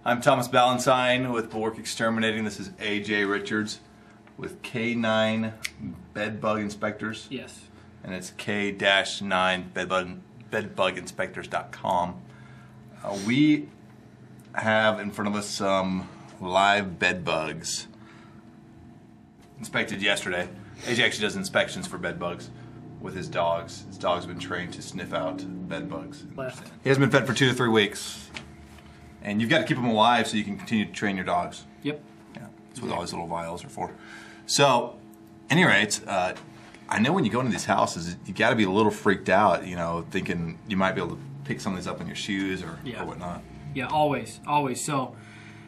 I'm Thomas Ballantyne with Bulwark Exterminating. This is AJ Richards with K9 Bedbug Inspectors. Yes. And it's K-9 bedbuginspectors.com. We have in front of us some live bed bugs inspected yesterday. AJ actually does inspections for bed bugs with his dogs. His dog's been trained to sniff out bed bugs. Left. He hasn't been fed for 2 to 3 weeks. And you've got to keep them alive so you can continue to train your dogs. Yep. Yeah, that's what all these little vials are for. So, at any rate, I know when you go into these houses, you got to be a little freaked out, you know, thinking you might be able to pick some of these up in your shoes or whatnot. Yeah, always, always. So,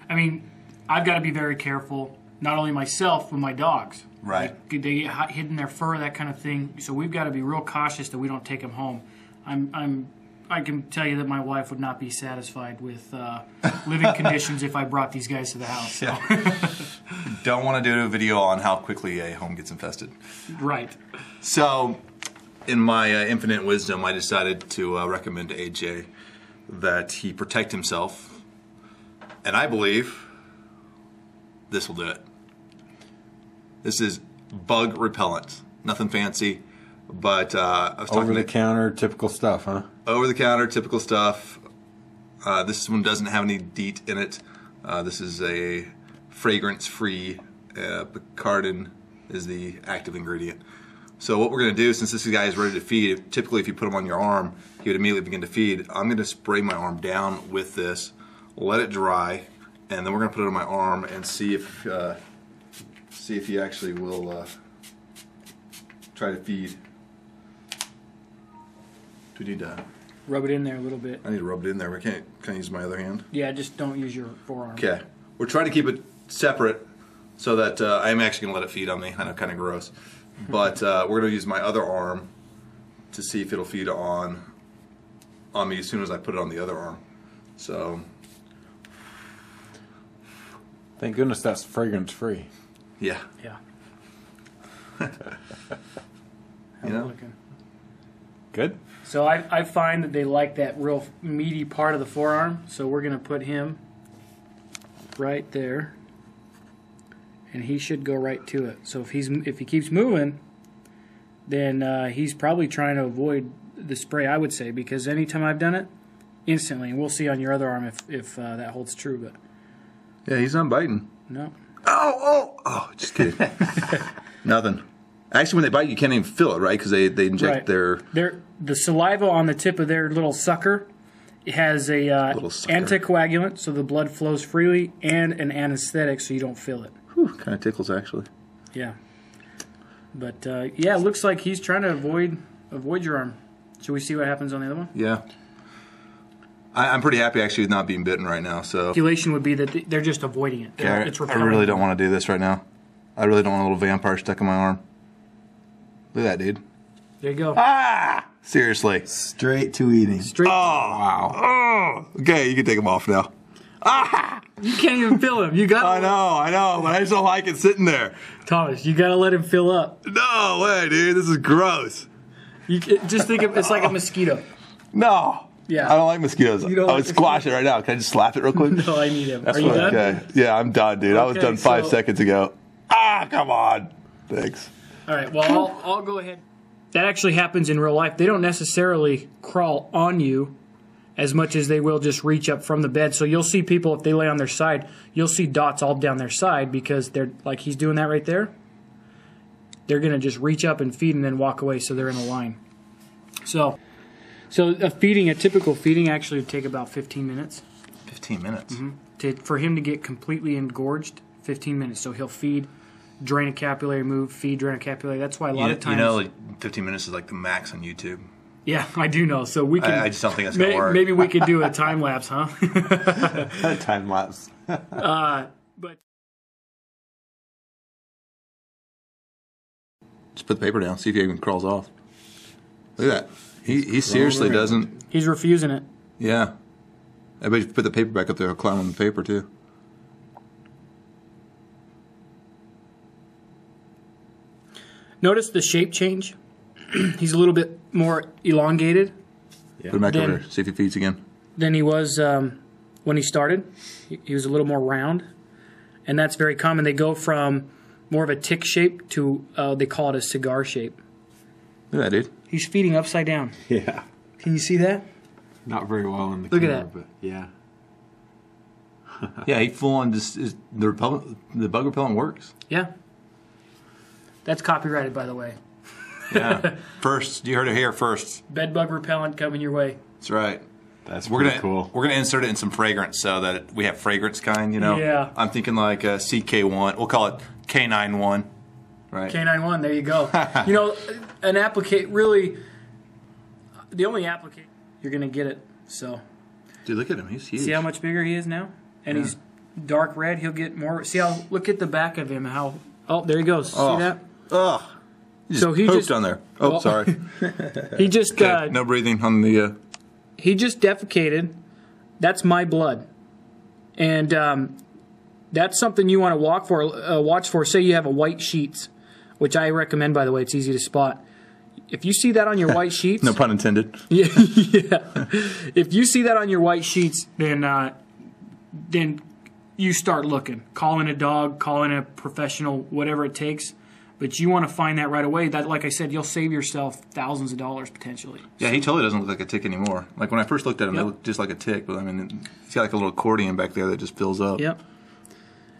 I mean, I've got to be very careful, not only myself, but my dogs. Right. They get hid in their fur, that kind of thing. So we've got to be real cautious that we don't take them home. I can tell you that my wife would not be satisfied with living conditions if I brought these guys to the house. So. Yeah. Don't want to do a video on how quickly a home gets infested. Right. So, in my infinite wisdom, I decided to recommend to AJ that he protect himself, and I believe this will do it. This is bug repellent. Nothing fancy, but I was talking over-the-counter, typical stuff, huh? Over-the-counter, typical stuff. This one doesn't have any DEET in it. This is a fragrance-free. Bicardin is the active ingredient. So what we're going to do, since this guy is ready to feed, typically if you put him on your arm, he would immediately begin to feed. I'm going to spray my arm down with this, let it dry, and then we're going to put it on my arm and see if he actually will try to feed. Do we need to rub it in there a little bit? I need to rub it in there. Can I use my other hand? Yeah, just don't use your forearm. Okay. We're trying to keep it separate so that I'm actually going to let it feed on me. I know, kind of gross. But we're going to use my other arm to see if it'll feed on me as soon as I put it on the other arm. So. Thank goodness that's fragrance free. Yeah. Yeah. You know? Good. So I find that they like that real meaty part of the forearm. So we're going to put him right there, and he should go right to it. So if he keeps moving, then he's probably trying to avoid the spray, I would say, because anytime I've done it, instantly, and we'll see on your other arm if that holds true. But yeah, he's not biting. No. Oh, just kidding. Nothing. Actually, when they bite, you can't even feel it, right? Because they inject the saliva on the tip of their little sucker. It has a anticoagulant, so the blood flows freely, and an anesthetic, so you don't feel it. Whew, kind of tickles, actually. Yeah. But, yeah, it looks like he's trying to avoid your arm. Should we see what happens on the other one? Yeah. I'm pretty happy, actually, with not being bitten right now. So speculation would be that they're just avoiding it. It's I really don't want to do this right now. I really don't want a little vampire stuck in my arm. Look at that, dude. There you go. Ah! Seriously. Straight to eating. Straight. Oh, wow. Oh. Okay, you can take them off now. Ah! You can't even feel him. You got. I know, but I just don't like it sitting there. Thomas, you got to let him fill up. No way, dude. This is gross. You just think it's like a mosquito. No. Yeah. I don't like mosquitoes. I would squash it right now. Can I just slap it real quick? No, I need him. Are you done? Okay. Yeah, I'm done, dude. I was done 5 seconds ago. Ah, come on. Thanks. All right. Well, I'll go ahead. That actually happens in real life. They don't necessarily crawl on you as much as they will just reach up from the bed. So you'll see people, if they lay on their side, you'll see dots all down their side because they're like he's doing that right there. They're going to just reach up and feed and then walk away, so they're in a line. So a typical feeding actually would take about 15 minutes. 15 minutes? Mm-hmm. For him to get completely engorged, 15 minutes. So he'll feed, drain a capillary, move, feed, drain a capillary. That's why a lot of times... You know, like 15 minutes is like the max on YouTube. Yeah, I do know. So we can... I just don't think that's going to work. Maybe we could do a time lapse, huh? Time lapse. But... Just put the paper down. See if he even crawls off. Look at that. He seriously doesn't... He's refusing it. Yeah. I bet if you put the paper back up there, he'll climb on the paper, too. Notice the shape change. He's a little bit more elongated. Yeah. Put him back over there. See if he feeds again. Than he was when he started. He was a little more round, and that's very common. They go from more of a tick shape to they call it a cigar shape. Look at that, dude. He's feeding upside down. Yeah. Can you see that? Not very well in the Look at camera, that. but yeah. Yeah, he full on just the bug repellent works. Yeah. That's copyrighted, by the way. Yeah. First, you heard it here first. Bed bug repellent coming your way. That's right. That's We're pretty gonna cool. we're gonna insert it in some fragrance so that we have fragrance kind. You know. Yeah. I'm thinking like a CK1. We'll call it K91. Right. K91, there you go. You know, an applicate really, the only applicate you're gonna get it. So. Dude, look at him. He's huge. See how much bigger he is now? And he's dark red. He'll get more. See how? Look at the back of him. How? Oh, there he goes. Oh. See that? Ugh. So he pooped just on there. Oh, well, sorry. He just No breathing on the. he just defecated. That's my blood, and that's something you want to watch for. Say you have a white sheets, which I recommend, by the way. It's easy to spot. If you see that on your white sheets, No pun intended. yeah. If you see that on your white sheets, then you start looking, calling a dog, calling a professional, whatever it takes. But you want to find that right away. That, like I said, you'll save yourself thousands of dollars potentially. Yeah, he totally doesn't look like a tick anymore. Like when I first looked at him, Yep. it looked just like a tick. But I mean, he's got like a little accordion back there that just fills up. Yep.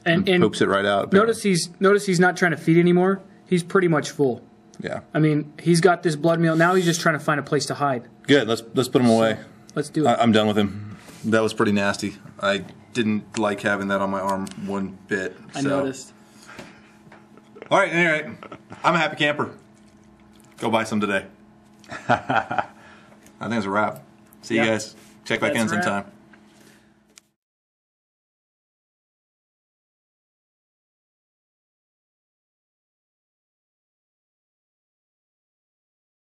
And Poops it right out. apparently. notice he's not trying to feed anymore. He's pretty much full. Yeah. I mean, he's got this blood meal. Now he's just trying to find a place to hide. Good. Let's put him away. Let's do it. I'm done with him. That was pretty nasty. I didn't like having that on my arm one bit. I so. noticed. All right, I'm a happy camper. Go buy some today. I think it's a wrap. See you Yep. guys. Check back in That's a wrap. sometime.